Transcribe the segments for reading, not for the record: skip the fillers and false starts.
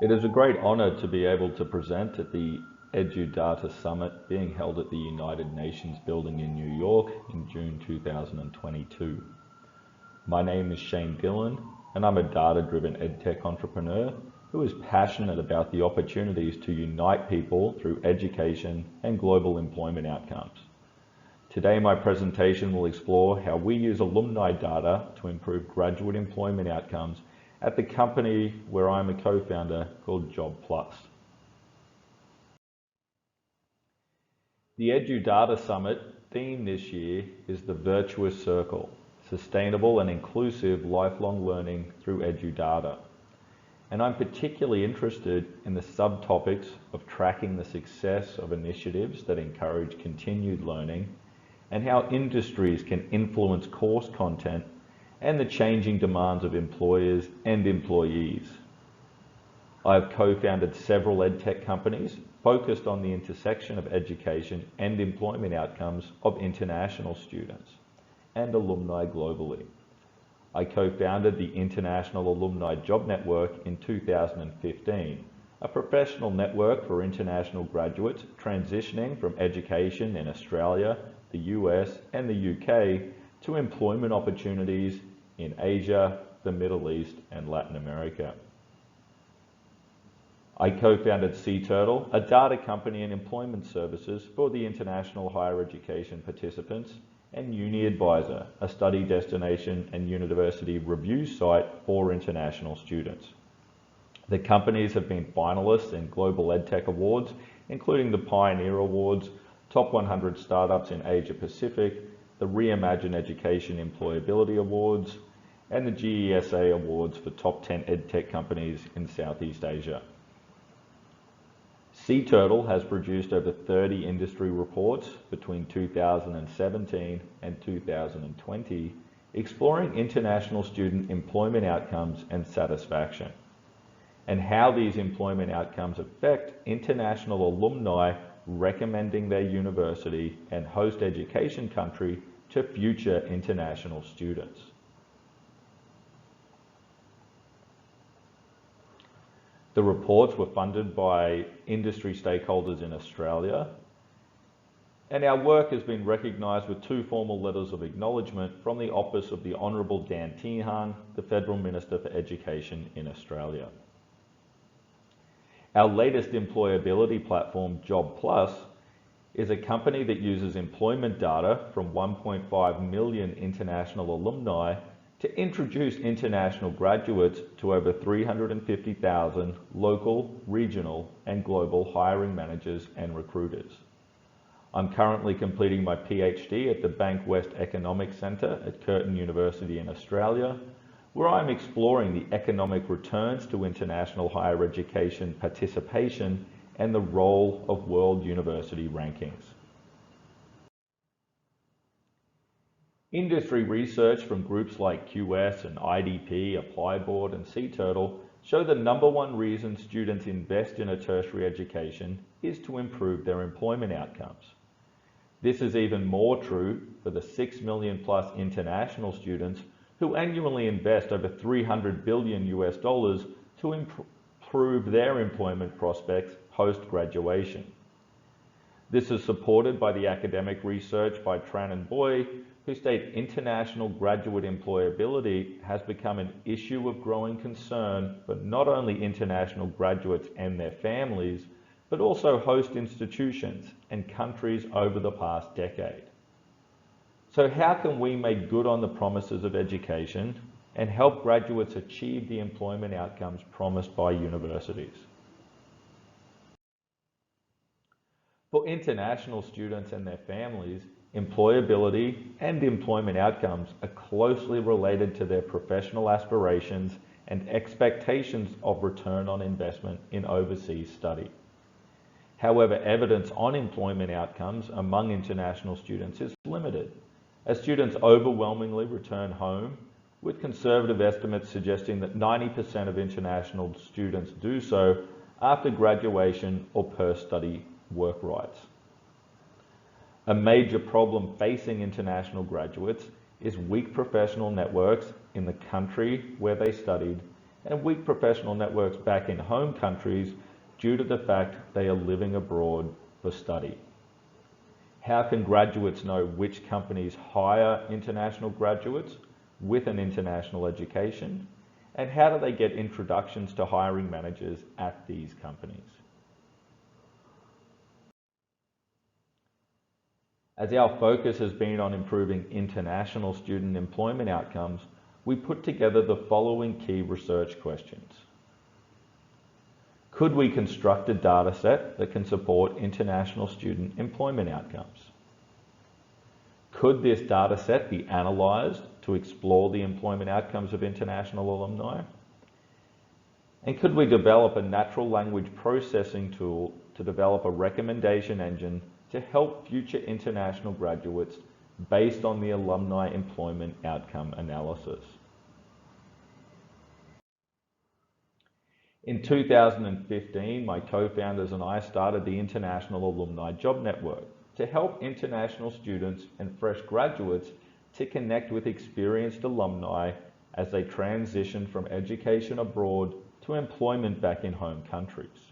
It is a great honour to be able to present at the EduData Summit being held at the United Nations building in New York in June 2022. My name is Dillon, and I'm a data-driven edtech entrepreneur who is passionate about the opportunities to unite people through education and global employment outcomes. Today, my presentation will explore how we use alumni data to improve graduate employment outcomes at the company where I'm a co-founder called JobPlus. The EduData Summit theme this year is the Virtuous Circle, sustainable and inclusive lifelong learning through EduData. And I'm particularly interested in the subtopics of tracking the success of initiatives that encourage continued learning and how industries can influence course content and the changing demands of employers and employees. I've co-founded several edtech companies focused on the intersection of education and employment outcomes of international students and alumni globally. I co-founded the International Alumni Job Network in 2015, a professional network for international graduates transitioning from education in Australia, the US, and the UK to employment opportunities in Asia, the Middle East, and Latin America. I co-founded Cturtle, a data company and employment services for the international higher education participants, and UniAdvisor, a study destination and university review site for international students. The companies have been finalists in global EdTech awards, including the Pioneer Awards, Top 100 Startups in Asia Pacific, the Reimagine Education Employability Awards, and the GESA Awards for Top 10 EdTech companies in Southeast Asia. Cturtle has produced over 30 industry reports between 2017 and 2020, exploring international student employment outcomes and satisfaction, and how these employment outcomes affect international alumni recommending their university and host education country to future international students. The reports were funded by industry stakeholders in Australia, and our work has been recognised with 2 formal letters of acknowledgement from the Office of the Honourable Dan Tehan, the Federal Minister for Education in Australia. Our latest employability platform, JobPlus, is a company that uses employment data from 1.5 million international alumni to introduce international graduates to over 350,000 local, regional, and global hiring managers and recruiters. I'm currently completing my PhD at the Bankwest Economic Centre at Curtin University in Australia, where I'm exploring the economic returns to international higher education participation and the role of world university rankings. Industry research from groups like QS and IDP, ApplyBoard, and Cturtle show the #1 reason students invest in a tertiary education is to improve their employment outcomes. This is even more true for the 6 million plus international students who annually invest over $300 billion to improve their employment prospects post-graduation. This is supported by the academic research by Tran and Boy, who state international graduate employability has become an issue of growing concern for not only international graduates and their families, but also host institutions and countries over the past decade. So how can we make good on the promises of education and help graduates achieve the employment outcomes promised by universities? For international students and their families, employability and employment outcomes are closely related to their professional aspirations and expectations of return on investment in overseas study. However, evidence on employment outcomes among international students is limited, as students overwhelmingly return home, with conservative estimates suggesting that 90% of international students do so after graduation or per-study work rights. A major problem facing international graduates is weak professional networks in the country where they studied and weak professional networks back in home countries due to the fact they are living abroad for study. How can graduates know which companies hire international graduates with an international education? And how do they get introductions to hiring managers at these companies? As our focus has been on improving international student employment outcomes, we put together the following key research questions. Could we construct a data set that can support international student employment outcomes? Could this data set be analysed to explore the employment outcomes of international alumni? And could we develop a natural language processing tool to develop a recommendation engine to help future international graduates based on the alumni employment outcome analysis? In 2015, my co-founders and I started the International Alumni Job Network to help international students and fresh graduates to connect with experienced alumni as they transition from education abroad to employment back in home countries.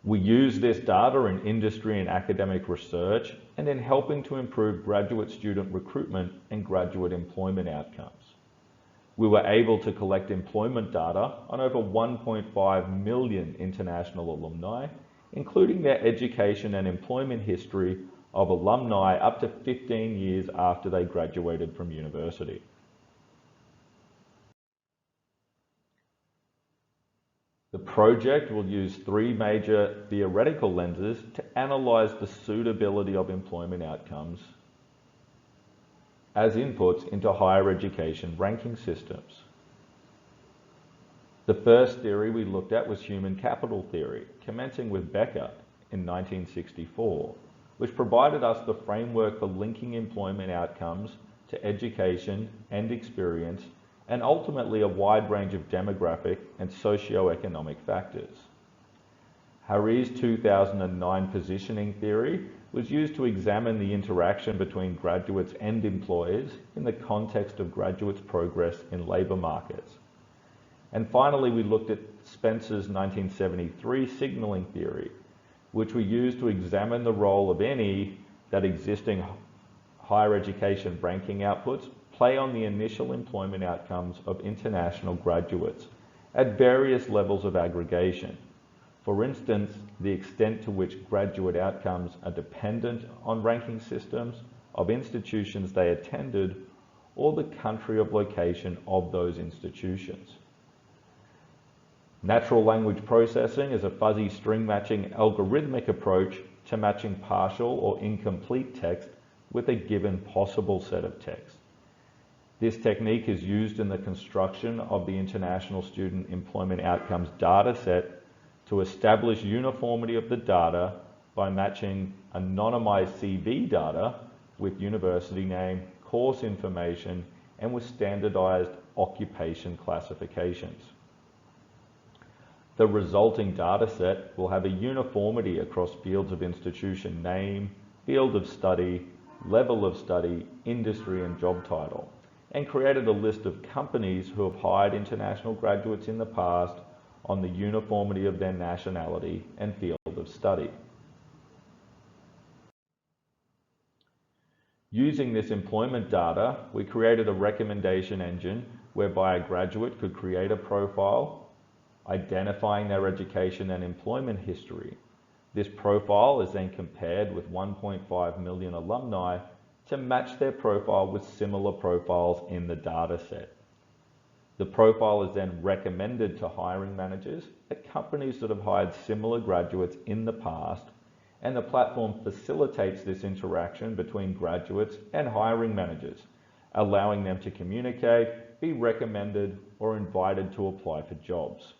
We use this data in industry and academic research and in helping to improve graduate student recruitment and graduate employment outcomes. We were able to collect employment data on over 1.5 million international alumni, including their education and employment history of alumni up to 15 years after they graduated from university. The project will use three major theoretical lenses to analyse the suitability of employment outcomes as inputs into higher education ranking systems. The first theory we looked at was human capital theory, commencing with Becker in 1964, which provided us the framework for linking employment outcomes to education and experience, and ultimately a wide range of demographic and socio-economic factors. Harry's 2009 positioning theory was used to examine the interaction between graduates and employers in the context of graduates' progress in labour markets. And finally, we looked at Spencer's 1973 signalling theory, which we used to examine the role of any that existing higher education ranking outputs play on the initial employment outcomes of international graduates at various levels of aggregation. For instance, the extent to which graduate outcomes are dependent on ranking systems of institutions they attended or the country of location of those institutions. Natural language processing is a fuzzy string matching algorithmic approach to matching partial or incomplete text with a given possible set of text. This technique is used in the construction of the International Student Employment Outcomes dataset to establish uniformity of the data by matching anonymized CV data with university name, course information, and with standardized occupation classifications. The resulting dataset will have a uniformity across fields of institution name, field of study, level of study, industry, and job title, and created a list of companies who have hired international graduates in the past on the uniformity of their nationality and field of study. Using this employment data, we created a recommendation engine whereby a graduate could create a profile, identifying their education and employment history. This profile is then compared with 1.5 million alumni to match their profile with similar profiles in the data set. The profile is then recommended to hiring managers at companies that have hired similar graduates in the past, and the platform facilitates this interaction between graduates and hiring managers, allowing them to communicate, be recommended, or invited to apply for jobs.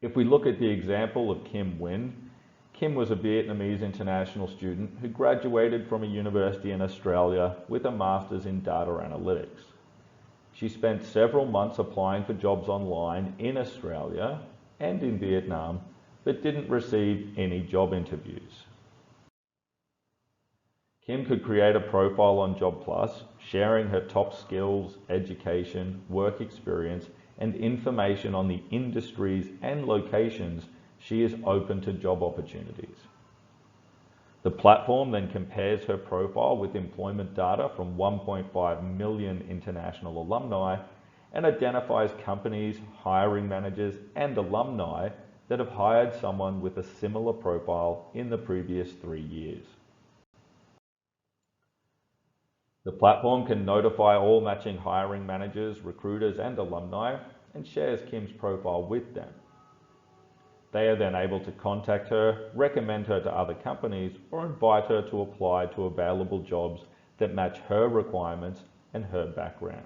If we look at the example of Nguyen, Kim was a Vietnamese international student who graduated from a university in Australia with a master's in data analytics. She spent several months applying for jobs online in Australia and in Vietnam, but didn't receive any job interviews. Kim could create a profile on JobPlus, sharing her top skills, education, work experience, and information on the industries and locations she is open to job opportunities. The platform then compares her profile with employment data from 1.5 million international alumni and identifies companies, hiring managers, and alumni that have hired someone with a similar profile in the previous 3 years. The platform can notify all matching hiring managers, recruiters, and alumni and shares Kim's profile with them. They are then able to contact her, recommend her to other companies, or invite her to apply to available jobs that match her requirements and her background.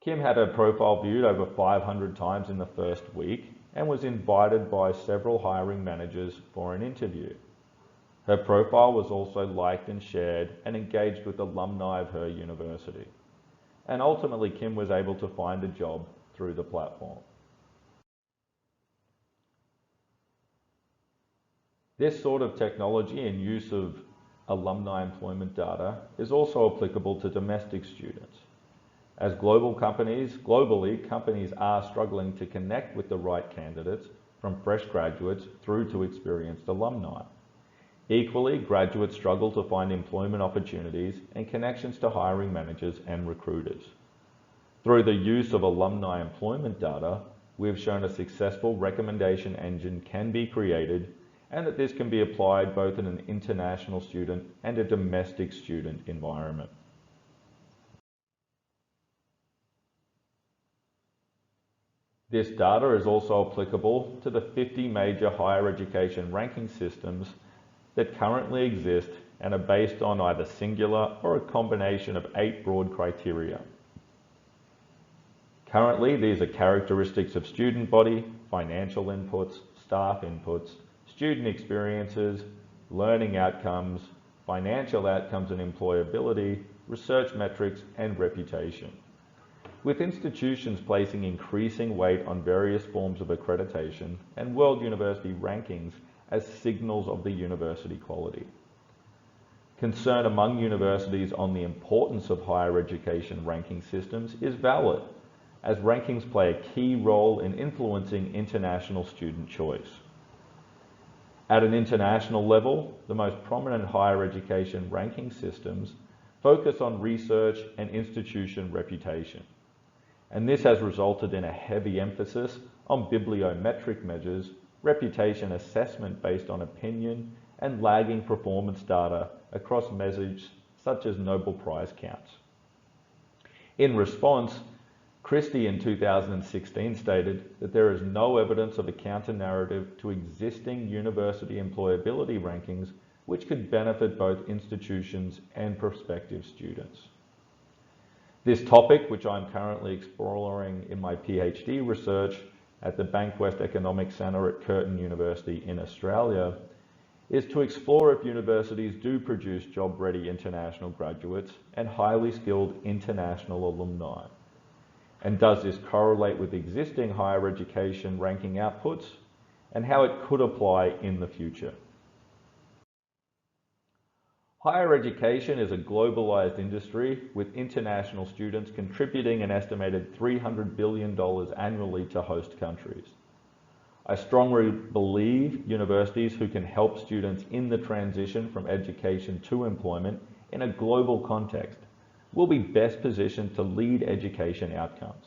Kim had her profile viewed over 500 times in the first week and was invited by several hiring managers for an interview. Her profile was also liked and shared and engaged with alumni of her university. And ultimately, Kim was able to find a job through the platform. This sort of technology and use of alumni employment data is also applicable to domestic students. As globally, companies are struggling to connect with the right candidates from fresh graduates through to experienced alumni. Equally, graduates struggle to find employment opportunities and connections to hiring managers and recruiters. Through the use of alumni employment data, we have shown a successful recommendation engine can be created and that this can be applied both in an international student and a domestic student environment. This data is also applicable to the 50 major higher education ranking systems that currently exist and are based on either singular or a combination of 8 broad criteria. Currently, these are characteristics of student body, financial inputs, staff inputs, student experiences, learning outcomes, financial outcomes and employability, research metrics, and reputation. With institutions placing increasing weight on various forms of accreditation and World University rankings as signals of the university quality. Concern among universities on the importance of higher education ranking systems is valid, as rankings play a key role in influencing international student choice. At an international level, the most prominent higher education ranking systems focus on research and institution reputation. And this has resulted in a heavy emphasis on bibliometric measures, reputation assessment based on opinion, and lagging performance data across measures such as Nobel Prize counts. In response, Christie in 2016 stated that there is no evidence of a counter-narrative to existing university employability rankings which could benefit both institutions and prospective students. This topic, which I'm currently exploring in my PhD research at the Bankwest Economic Centre at Curtin University in Australia, is to explore if universities do produce job-ready international graduates and highly skilled international alumni. And does this correlate with existing higher education ranking outputs and how it could apply in the future? Higher education is a globalized industry with international students contributing an estimated $300 billion annually to host countries. I strongly believe universities who can help students in the transition from education to employment in a global context will be best positioned to lead education outcomes.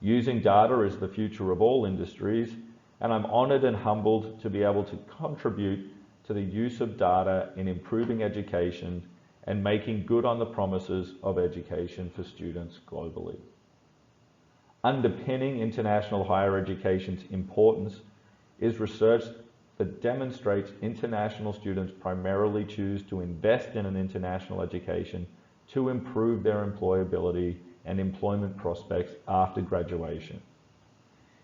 Using data is the future of all industries, and I'm honoured and humbled to be able to contribute to the use of data in improving education and making good on the promises of education for students globally. Underpinning international higher education's importance is research that demonstrates international students primarily choose to invest in an international education to improve their employability and employment prospects after graduation.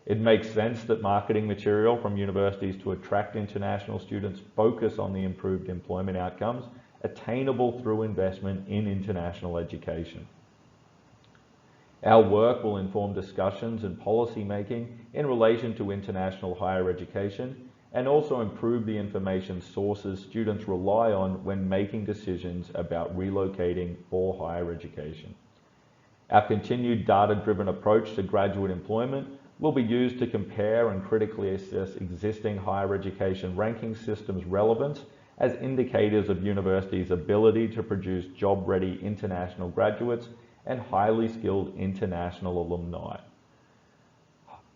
It makes sense that marketing material from universities to attract international students focus on the improved employment outcomes attainable through investment in international education. Our work will inform discussions and policy making in relation to international higher education and also improve the information sources students rely on when making decisions about relocating or higher education. Our continued data-driven approach to graduate employment will be used to compare and critically assess existing higher education ranking systems' relevance as indicators of universities' ability to produce job-ready international graduates and highly skilled international alumni.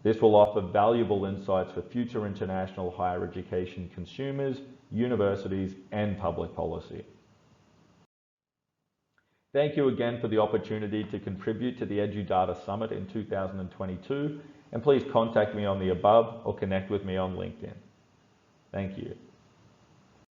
This will offer valuable insights for future international higher education consumers, universities, and public policy. Thank you again for the opportunity to contribute to the EduData Summit in 2022, and please contact me on the above or connect with me on LinkedIn. Thank you.